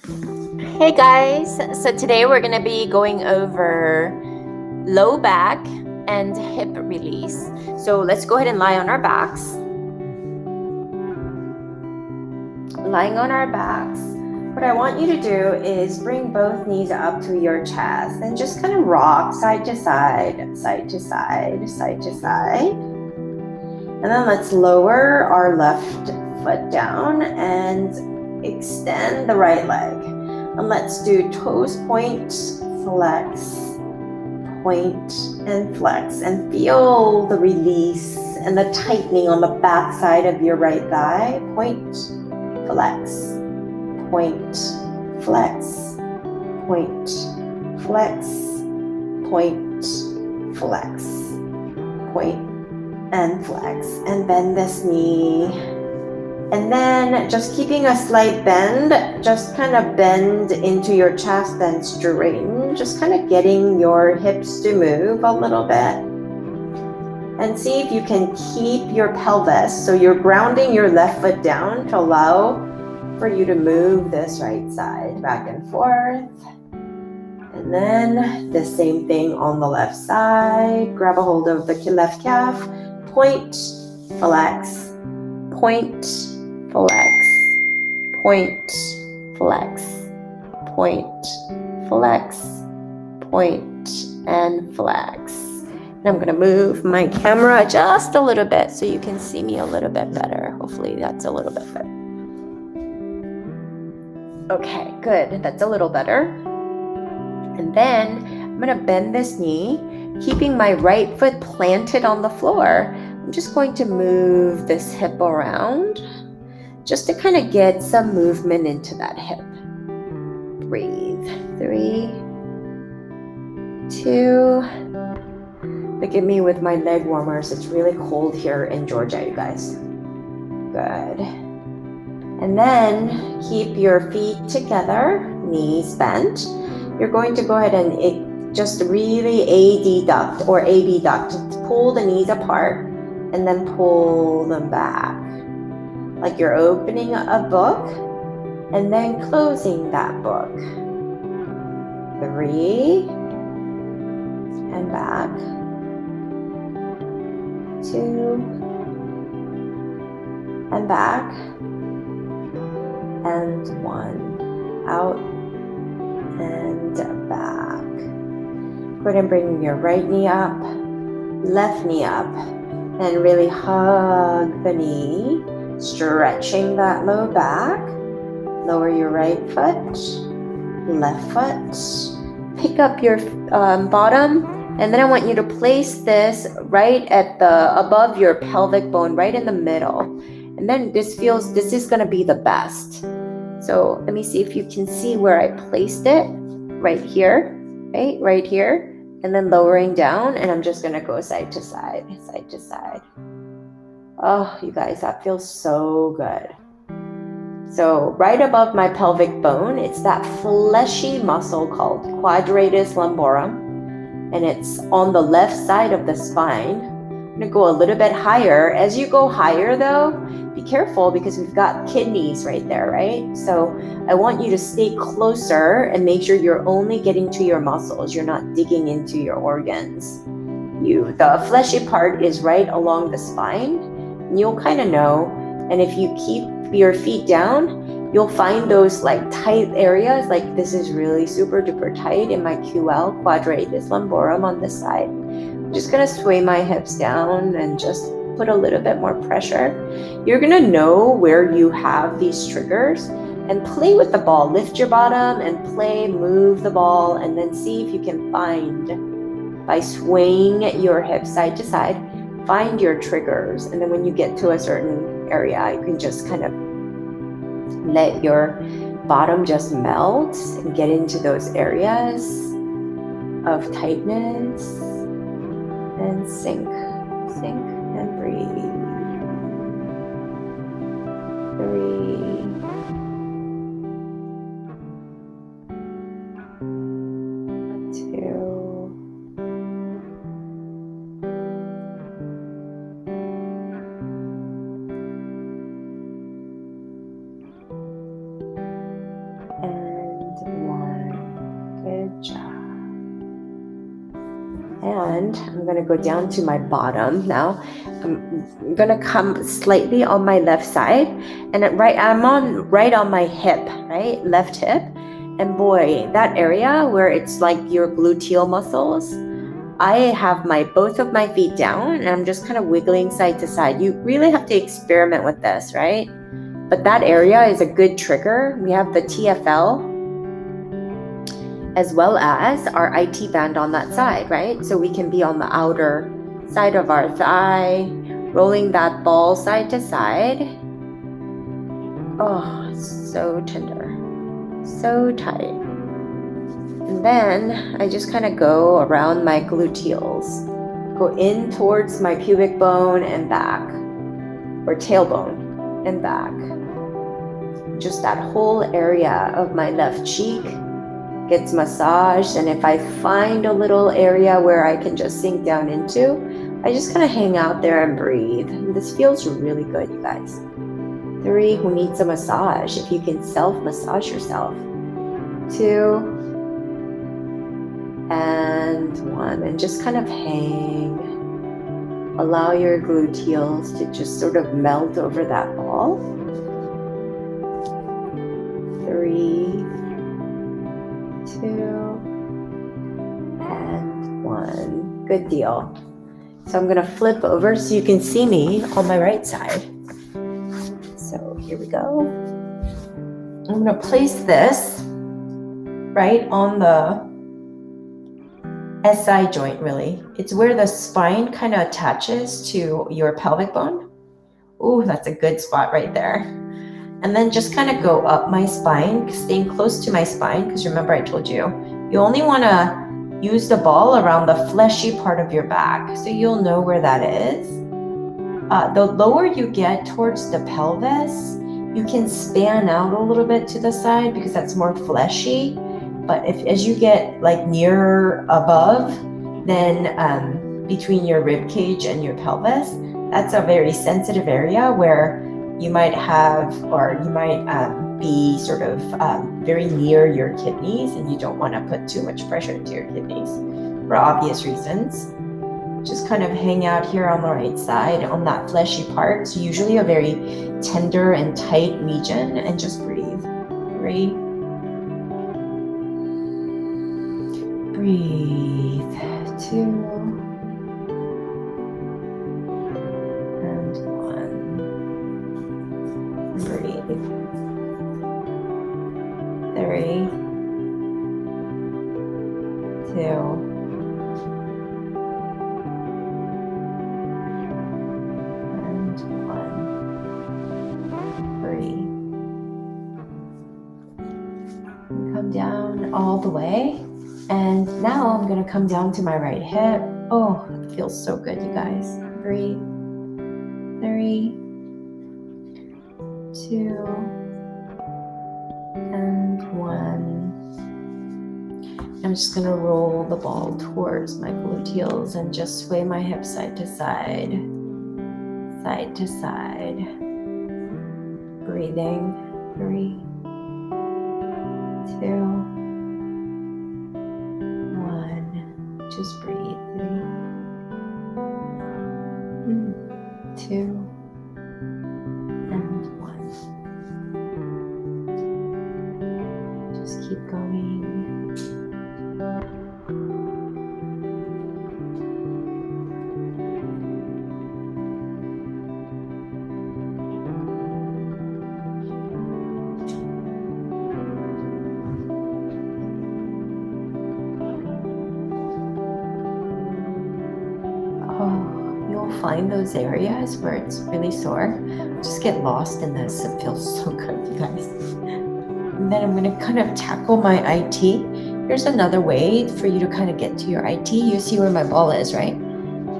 Hey guys, so today we're going to be going over low back and hip release. So let's go ahead and lie on our backs. Lying on our backs, what I want you to do is bring both knees up to your chest and just kind of rock side to side, side to side, side to side. And then let's lower our left foot down and extend the right leg. And let's do toes point, flex, point, and flex. And feel the release and the tightening on the back side of your right thigh. Point, flex, point, flex, point, flex, point, flex, point, and flex. And bend this knee. And then just keeping a slight bend, just kind of bend into your chest and straighten, just kind of getting your hips to move a little bit. And see if you can keep your pelvis, so you're grounding your left foot down to allow for you to move this right side back and forth. And then the same thing on the left side. Grab a hold of the left calf, point, flex, point, flex, point, flex, point, flex, point, and flex. And I'm going to move my camera just a little bit so you can see me a little bit better. Hopefully that's a little bit better. Okay, good. That's a little better. And then I'm going to bend this knee, keeping my right foot planted on the floor. I'm just going to move this hip around just to kind of get some movement into that hip. Breathe. 3, 2. Look at me with my leg warmers. It's really cold here in Georgia, you guys. Good. And then keep your feet together, knees bent. You're going to go ahead and just really adduct or abduct. Pull the knees apart and then pull them back. Like you're opening a book and then closing that book. 3, and back. 2, and back. And 1, out and back. Go ahead and bring your right knee up, left knee up, and really hug the knee, stretching that low back. Lower your right foot, left foot. Pick up your bottom, and then I want you to place this right at the above your pelvic bone, right in the middle. And then this is going to be the best. So let me see if you can see where I placed it. Right here, right here. And then lowering down, and I'm just going to go side to side, side to side. Oh, you guys, that feels so good. So right above my pelvic bone, it's that fleshy muscle called quadratus lumborum, and it's on the left side of the spine. I'm going to go a little bit higher. As you go higher though, be careful because we've got kidneys right there, right? So I want you to stay closer and make sure you're only getting to your muscles. You're not digging into your organs. The fleshy part is right along the spine, and you'll kind of know. And if you keep your feet down, you'll find those like tight areas. Like this is really super duper tight in my QL, quadratus lumborum on this side. I'm just gonna sway my hips down and just put a little bit more pressure. You're gonna know where you have these triggers and play with the ball. Lift your bottom and play, move the ball, and then see if you can find, by swaying your hips side to side, find your triggers. And then when you get to a certain area, you can just kind of let your bottom just melt and get into those areas of tightness and sink and breathe. 3, 2, and And I'm going to go down to my bottom now. I'm going to come slightly on my left side, and I'm right on my hip, right? Left hip. And boy, that area where it's like your gluteal muscles, I have both of my feet down, and I'm just kind of wiggling side to side. You really have to experiment with this, right? But that area is a good trigger. We have the TFL as well as our IT band on that side, right? So we can be on the outer side of our thigh, rolling that ball side to side. Oh, so tender, so tight. And then I just kind of go around my gluteals, go in towards my pubic bone and back, or tailbone and back. Just that whole area of my left cheek gets massaged, and if I find a little area where I can just sink down into, I just kind of hang out there and breathe. And this feels really good, you guys. 3, who needs a massage? If you can self-massage yourself. 2, and 1, and just kind of hang. Allow your gluteals to just sort of melt over that ball. 3, 2, and 1. Good deal. So I'm going to flip over so you can see me on my right side. So here we go. I'm going to place this right on the SI joint, really. It's where the spine kind of attaches to your pelvic bone. Ooh, that's a good spot right there. And then just kind of go up my spine, staying close to my spine, because remember I told you, you only want to use the ball around the fleshy part of your back, so you'll know where that is. The lower you get towards the pelvis, you can span out a little bit to the side because that's more fleshy. But as you get like nearer above, then between your rib cage and your pelvis, that's a very sensitive area where you might have, or you might be sort of very near your kidneys, and you don't want to put too much pressure into your kidneys for obvious reasons. Just kind of hang out here on the right side on that fleshy part. It's usually a very tender and tight region, and just breathe. 3. Breathe. 2. And 1. Breathe. 3. 2. Come down all the way, and now I'm going to come down to my right hip. Oh, it feels so good, you guys. Breathe. 3, 2, and 1. I'm just going to roll the ball towards my gluteals and just sway my hips side to side, side to side. Breathing. 3, 2, 1. Just breathe. 3, 2, and 1. Just keep going. Find those areas where it's really sore. Just get lost in this. It feels so good, you guys. And then I'm going to kind of tackle my IT. Here's another way for you to kind of get to your IT. You see where my ball is, right?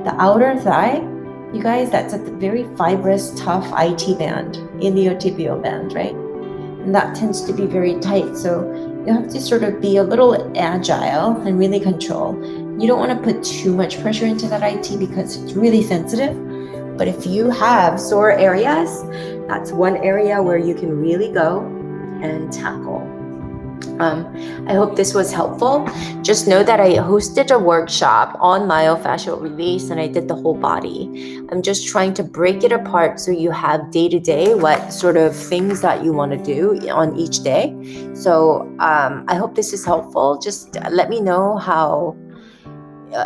The outer thigh, you guys, that's a very fibrous, tough IT band, iliotibial band, right? And that tends to be very tight. So you have to sort of be a little agile and really control. You don't want to put too much pressure into that IT because it's really sensitive. But if you have sore areas, that's one area where you can really go and tackle. I hope this was helpful. Just know that I hosted a workshop on myofascial release and I did the whole body. I'm just trying to break it apart so you have day to day what sort of things that you want to do on each day. So I hope this is helpful. Just let me know how,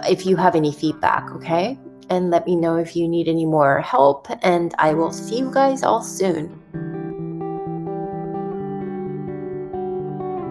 if you have any feedback, okay? And let me know if you need any more help, and I will see you guys all soon.